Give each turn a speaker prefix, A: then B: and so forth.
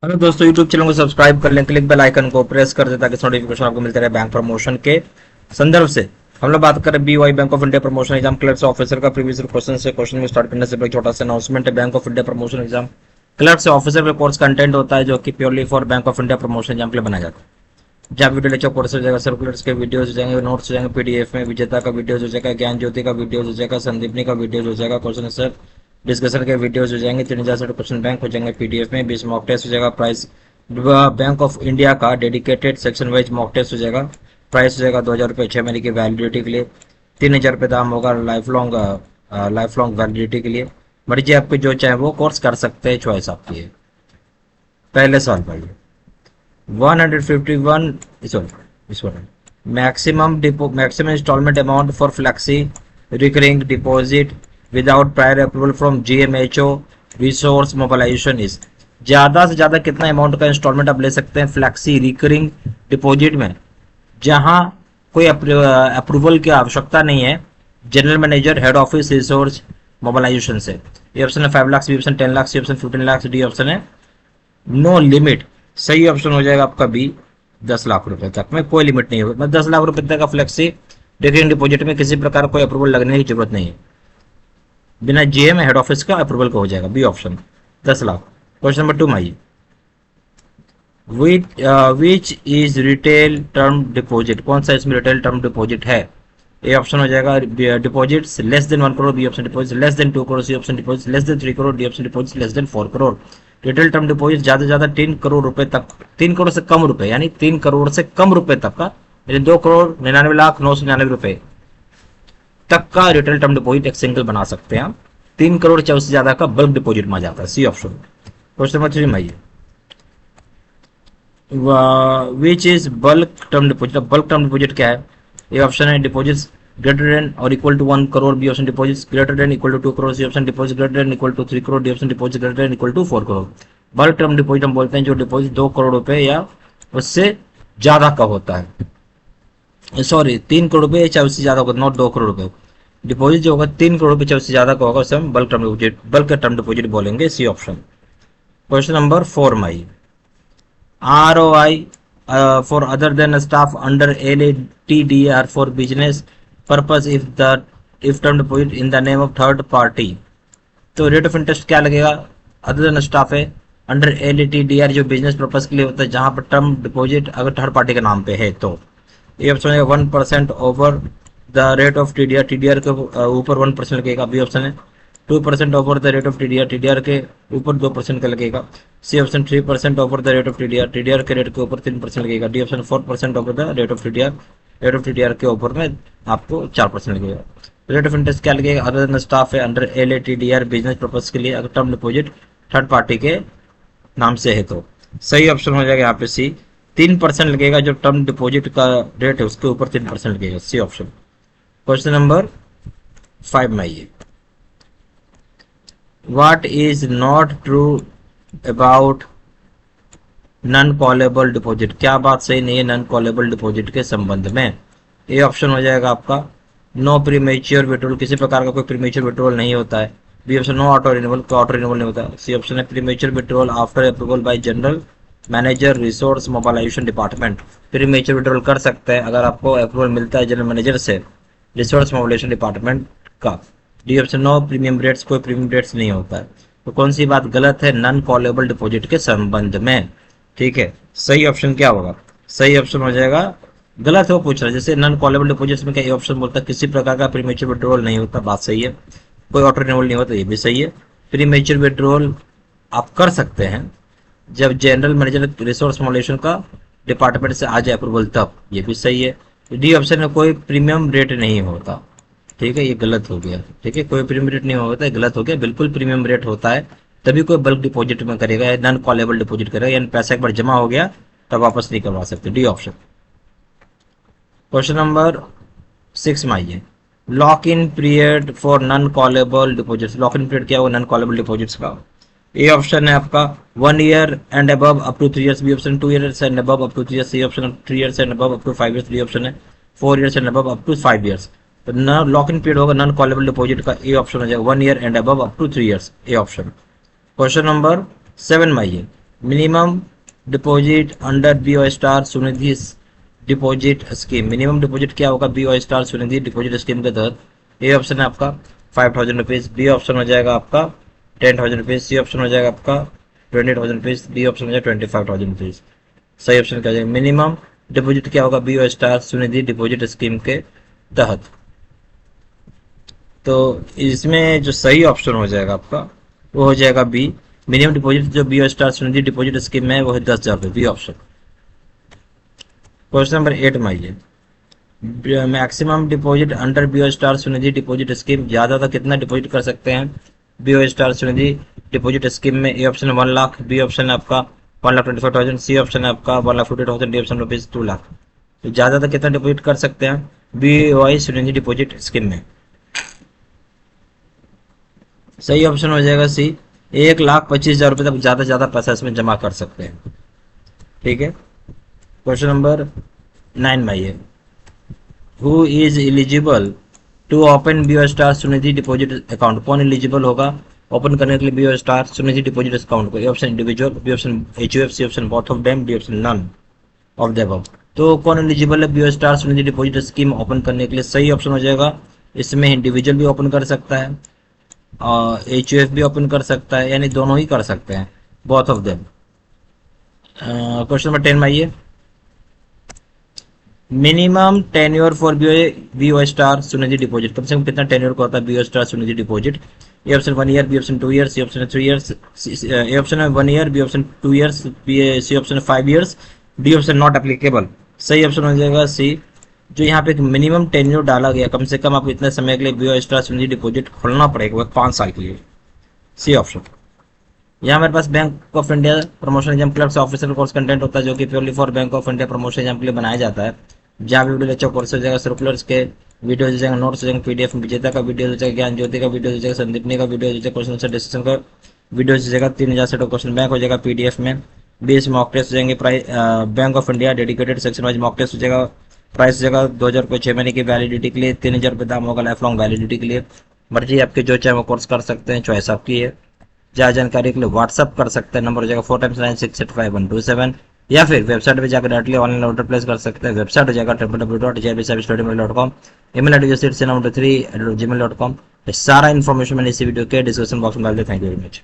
A: Hello दोस्तों, YouTube channel को subscribe कर लें, क्लिक बेल आइकन को प्रेस कर दें ताकि नोटिफिकेशन आपको मिलते रहे बैंक प्रमोशन के संदर्भ से। हम लोग बात करें BOI bank of India promotion exam clerk officer का प्रीवियस क्वेश्चन से। क्वेश्चन में स्टार्ट करने से पहले छोटा सा अनाउंसमेंट है। Bank of India promotion exam clerk से ऑफिसर का कोर्स कंटेंट होता है जो कि purely for Bank of India promotion exam के लिए बनाया जाता है। जहाँ वीडियो लेक्चर कोर्स हो जाएगा, सर्कुलर्स के वीडियोज हो जाएंगे, नोट्स हो जाएंगे PDF में, विजेता का वीडियोज हो जाएगा, ज्ञान ज्योति का वीडियोज हो जाएगा, संदीपनी का वीडियोज हो जाएगा, क्वेश्चन आंसर डिस्कशन के वीडियोज हो जाएंगे, 3000 से क्वेश्चन बैंक हो जाएंगे PDF में, 20 मॉक टेस्ट हो जाएगा। प्राइस बैंक ऑफ इंडिया का dedicated section wise mock test हो जाएगा। प्राइस हो जाएगा 2000 रुपये 6 महीने की वैलिडिटी के लिए। 3000 रुपये दाम होगा लाइफ लॉन्ग वैलिडिटी के लिए। मर्जी आपकी जो चाहे वो कोर्स कर सकते हैं, चॉइस आपकी है। पहले सवाल पढ़िए। 151 इस maximum instalment amount for flexi recurring deposit without prior approval from GMHO resource mobilisation is. ज्यादा से ज्यादा कितना अमाउंट का इंस्टॉलमेंट आप ले सकते हैं फ्लैक्सी रिकरिंग डिपॉजिट में, जहां कोई अप्रूवल की आवश्यकता नहीं है general manager head office resource mobilisation से। ये ऑप्शन है 5 lakh, B option 10 lakh, C option 15 lakh, D option है नो लिमिट। सही ऑप्शन हो जाएगा आपका बी, 10 लाख रुपए तक में कोई लिमिट नहीं होगा। 10 लाख रुपए तक का फ्लेक्सी रिकरिंग डिपॉजिट में किसी प्रकार कोई अप्रूवल लगने की जरूरत नहीं है, बिना GM हेड ऑफिस का अप्रूवल का हो जाएगा। B option 10 lakh. Question number 2 में आइए। Which is retail term deposit, कौन सा इसमें रिटेल टर्म डिपॉजिट है? ए ऑप्शन हो जाएगा deposits less than 1 crore, B option deposit less than 2 crore, C option deposit less than 3 crore, D option deposit less than 4 crore. Retail term deposit ज्यादा से ज्यादा 3 करोड़ रुपए तक, 3 करोड़ से कम रुपए, यानी 3 करोड़ से कम रुपए तक का, यानी 2 करोड़ 99 लाख 999 रुपए तक का रिटेल टर्म डिपॉजिट एक सिंगल बना सकते हैं। 3 करोड़ चाहे उससे ज्यादा का बल्क डिपॉजिट में आ जाता है। C option. क्वेश्चन नंबर 3 में आइए। Which is bulk term deposit. Bulk term deposit क्या है? ये ऑप्शन है डिपॉजिट्स ग्रेटर देन और equal to 1 crore, B option deposits greater than equal to 2 crore, C option deposit greater than equal to 3 crore, D option deposit greater than equal to 4 crore. Bulk term deposit हम बोलते हैं जो deposit 2 crore रुपए या उससे ज्यादा का होता है। सॉरी, 3 करोड़ रुपए चाहे उससे ज्यादा होगा, नॉट 2 करोड़ रुपए। डिपॉजिट जो होगा 3 करोड़ रुपए चाहे उससे ज्यादा का होगा, उसे हम बल्क टर्म डिपॉजिट बोलेंगे। C option. क्वेश्चन नंबर 4 में आइए। ROI for other than staff under LATDR for business purpose if term deposit in the name of third party। तो रेट ऑफ इंटरेस्ट क्या लगेगा? अदर देन स्टाफ है, under LATDR जो business purpose के लिए होता है, जहां पर टर्म डिपॉजिट अगर थर्ड पार्टी के नाम पे है तो ये ऑप्शन है 1% over the rate of TDR के ऊपर 1% लगेगा। बी ऑप्शन है 2% over the rate of TDR के ऊपर 2% का लगेगा। C option 3% over the rate of TDR के रेट के ऊपर 3% लगेगा। D option 4% over the rate of TDR के ऊपर में आपको 4% लगेगा। रेट ऑफ इंटरेस्ट क्या लगेगा? अदर देन स्टाफ है, अंडर LATDR बिजनेस पर्पज के लिए, अगर टर्म डिपॉजिट थर्ड पार्टी के नाम से है तो। सही ऑप्शन हो जाएगा यहाँ पे सी, 3% लगेगा। जो टर्म डिपॉजिट का रेट है उसके ऊपर 3% लगेगा। C option. क्वेश्चन नंबर 5 में आइए। What is not true about non callable deposit? क्या बात सही नहीं है नॉन कॉलेबल डिपॉजिट के संबंध में? ए ऑप्शन हो जाएगा आपका नो प्रीमेच्योर विड्रॉल, किसी प्रकार का कोई प्रीमेच्योर विड्रॉल नहीं होता है। B option no auto renewal, कोई ऑटो रिन्यूअल नहीं होता है। सी ऑप्शन है premature withdrawal after approval by general manager resource mobilisation department. Premature withdrawal कर सकते हैं अगर आपको अप्रूवल मिलता है जनरल मैनेजर से रिसोर्स मोबिलाइजेशन डिपार्टमेंट का। D option no premium rates, कोई प्रीमियम रेट्स नहीं होता है। तो कौन सी बात गलत है नॉन कॉलेबल डिपॉजिट के संबंध में? ठीक है, सही ऑप्शन क्या होगा? सही ऑप्शन हो जाएगा, गलत हो पूछ रहा है जैसे नॉन कॉलेबल डिपॉजिट में क्या ये ऑप्शन बोलता है किसी प्रकार का प्रीमेच्योर विड्रॉल नहीं होता, बात सही है। कोई ऑटो रिन्यूअल नहीं होता, ये भी सही है। प्रीमेच्योर विड्रॉल आप कर सकते हैं जब जनरल मैनेजर रिसोर्स मोबिलाइजेशन का डिपार्टमेंट से आ जाए अप्रूवल, तब, ये भी सही है। डी ऑप्शन में कोई प्रीमियम रेट नहीं होता, ठीक है, ये गलत हो गया। ठीक है, कोई प्रीमियम रेट नहीं होता है, गलत हो गया। बिल्कुल प्रीमियम रेट होता है, तभी कोई बल्क डिपॉजिट में करेगा या नॉन कॉलेबल डिपॉजिट करेगा, यानी पैसा एक बार जमा हो गया तब वापस नहीं करवा सकते। D option. क्वेश्चन नंबर 6 में आइए। Lock in period for non callable deposits. Lock in period क्या होगा नॉन कॉलेबल डिपॉजिट्स का? ए ऑप्शन है आपका 1 year and above up to 3 years, B option 2 years and above up to 3 years, C option 3 years and above up to 5 years, D option है 4 years and above up to 5 years. तो lock in period होगा non callable deposit का, A option हो जाएगा 1 year and above up to 3 years, A option. Question number 7 में आइए। Minimum deposit under BO star Sunidhi deposit scheme, minimum deposit क्या होगा BO star Sunidhi deposit scheme के तहत? ए ऑप्शन है आपका 5000 रुपीज, बी ऑप्शन हो जाएगा आपका 10,000 रुपीज, सी ऑप्शन हो जाएगा आपका 20,000 रुपीज, डी ऑप्शन हो जाएगा 25,000 रुपीज। सही ऑप्शन क्या हो जाएगा? मिनिमम डिपॉजिट क्या होगा BO star Sunidhi deposit scheme के तहत? तो इसमें जो सही ऑप्शन हो जाएगा आपका वो हो जाएगा बी। मिनिमम डिपॉजिट जो BO star Sunidhi deposit scheme में है वो है 10,000 रुपये, बी ऑप्शन। क्वेश्चन नंबर 8 में आइए, maximum deposit under BO star Sunidhi deposit scheme, ज्यादा कितना डिपॉजिट कर सकते हैं BO star Sunidhi deposit scheme में? A option 1 lakh, B option है आपका 1,25,000, सी ऑप्शन है आपका 1,50,000, डी ऑप्शन रुपीज 2 लाख। तो ज्यादा कितना डिपॉजिट कर सकते हैं BOI सुनिधि डिपॉजिट स्कीम में? सही ऑप्शन हो जाएगा सी, 1,25,000 रुपये तक ज्यादा से ज्यादा पैसा इसमें जमा कर सकते हैं। ठीक है, क्वेश्चन नंबर 9 में आइए, who is eligible to open BO star Sunidhi deposit account? कौन एलिजिबल होगा ओपन करने के लिए BO star Sunidhi deposit account को? A option individual, B option HUF, C option both of them, D option none of the above. तो कौन eligible है BO star Sunidhi deposit scheme open करने के लिए? सही ऑप्शन हो जाएगा, इसमें इंडिविजुअल भी ओपन कर सकता है और HUF भी ओपन कर सकता है, यानी दोनों ही कर सकते हैं, both of them. Question number 10 में आइए, minimum tenure for BO star Sunidhi deposit, कम से कम कितना टेन्योर का होता है BO star Sunidhi deposit? A option 1 year, B option 2 years, C option 3 years, A option है 1 year, B option 2 years, C option 5 years, D option not applicable. सही option हो जाएगा सी, जो यहाँ पे एक मिनिमम टेन्योर डाला गया, कम से कम आपको इतने समय के लिए BO स्टार सुनिधि डिपॉजिट खोलना पड़ेगा 5 साल के लिए, सी ऑप्शन। यहाँ मेरे पास Bank of India promotion exam clerks officer course content होता है, जो कि purely for Bank of India promotion exam के लिए बनाया जाता है, जहाँ भी वीडियो लेक्चर कोर्स हो जाएगा, सर्कुलर्स के वीडियो हो जाएगा, नोट्स हो जाएंगे, PDF विजेता का वीडियो हो जाएगा, ज्ञान ज्योति का वीडियो हो जाएगा, संदीपनी का वीडियो हो जाएगा, क्वेश्चन आंसर डिस्कशन का वीडियो हो जाएगा, 3000 सेट ऑफ क्वेश्चन बैंक हो जाएगा PDF में, 20 मॉक टेस्ट हो जाएंगे, bank of India dedicated section wise mock test हो जाएगा, प्राइस हो जाएगा 2,000 रुपये 6 महीने की वैलिडिटी के लिए, 3,000 रुपये दाम होगा लाइफ लॉन्ग वैलिडिटी के लिए। मर्जी आपके जो चाहे वो कोर्स कर सकते हैं, चॉइस आपकी है। ज्यादा जानकारी के लिए व्हाट्सअप कर सकते हैं, नंबर हो जाएगा 4 times 96855127, या फिर वेबसाइट पे जाकर डायरेक्टली ऑनलाइन ऑर्डर प्लेस कर सकते हैं। वेबसाइट हो जाएगा www.jrbservice.com, ईमेल एड्रेस 3 gmail.com। सारा इन्फॉर्मेशन मैंने इसी वीडियो के डिस्क्रिप्शन बॉक्स में डाल दिया। Thank you very much.